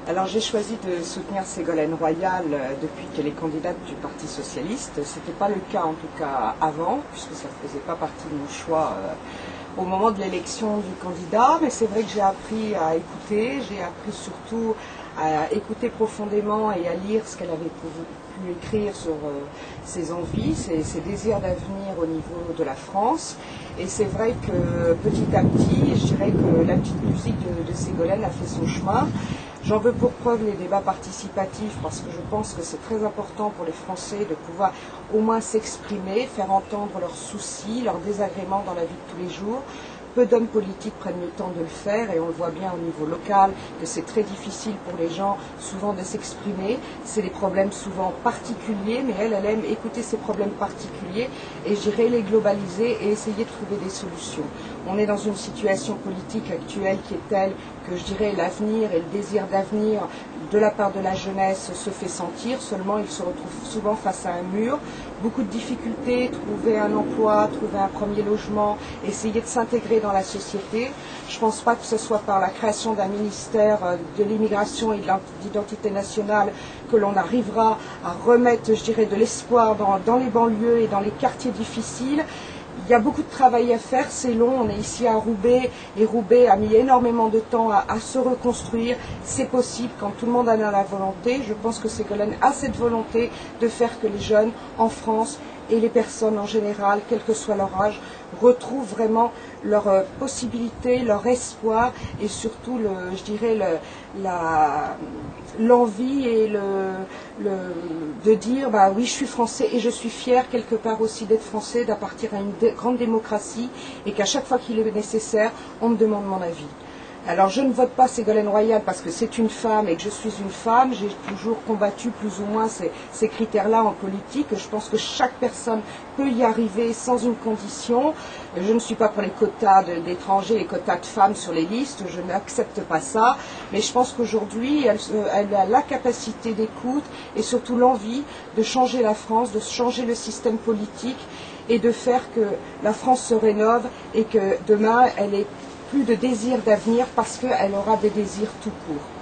Alors j'ai choisi de soutenir Ségolène Royal depuis qu'elle est candidate du Parti Socialiste. Ce n'était pas le cas en tout cas avant, puisque ça ne faisait pas partie de mon choix au moment de l'élection du candidat. Mais c'est vrai que j'ai appris à écouter, j'ai appris surtout à écouter profondément et à lire ce qu'elle avait pu écrire sur ses envies, ses désirs d'avenir au niveau de la France. Et c'est vrai que petit à petit, je dirais que la petite musique de Ségolène a fait son chemin. J'en veux pour preuve les débats participatifs parce que je pense que c'est très important pour les Français de pouvoir au moins s'exprimer, faire entendre leurs soucis, leurs désagréments dans la vie de tous les jours. Peu d'hommes politiques prennent le temps de le faire et on le voit bien au niveau local que c'est très difficile pour les gens souvent de s'exprimer. C'est des problèmes souvent particuliers, mais elle aime écouter ces problèmes particuliers et je dirais les globaliser et essayer de trouver des solutions. On est dans une situation politique actuelle qui est telle que je dirais l'avenir et le désir d'avenir de la part de la jeunesse se fait sentir, seulement ils se retrouvent souvent face à un mur. Beaucoup de difficultés, trouver un emploi, trouver un premier logement, essayer de s'intégrer dans la société. Je ne pense pas que ce soit par la création d'un ministère de l'immigration et de l'identité nationale que l'on arrivera à remettre, je dirais, de l'espoir dans les banlieues et dans les quartiers difficiles. Il y a beaucoup de travail à faire, c'est long, on est ici à Roubaix et Roubaix a mis énormément de temps à se reconstruire. C'est possible quand tout le monde en a la volonté. Je pense que Ségolène a cette volonté de faire que les jeunes en France et les personnes en général, quel que soit leur âge, retrouvent vraiment leur possibilité, leur espoir et surtout, je dirais, l'envie et de dire bah oui, je suis français et je suis fier quelque part aussi d'être français, d'appartenir à une grande démocratie et qu'à chaque fois qu'il est nécessaire, on me demande mon avis. Alors je ne vote pas Ségolène Royal parce que c'est une femme et que je suis une femme. J'ai toujours combattu plus ou moins ces critères-là en politique. Je pense que chaque personne peut y arriver sans une condition. Je ne suis pas pour les quotas d'étrangers, les quotas de femmes sur les listes. Je n'accepte pas ça. Mais je pense qu'aujourd'hui, elle a la capacité d'écoute et surtout l'envie de changer la France, de changer le système politique et de faire que la France se rénove et que demain, elle ait plus de désir d'avenir parce qu'elle aura des désirs tout court.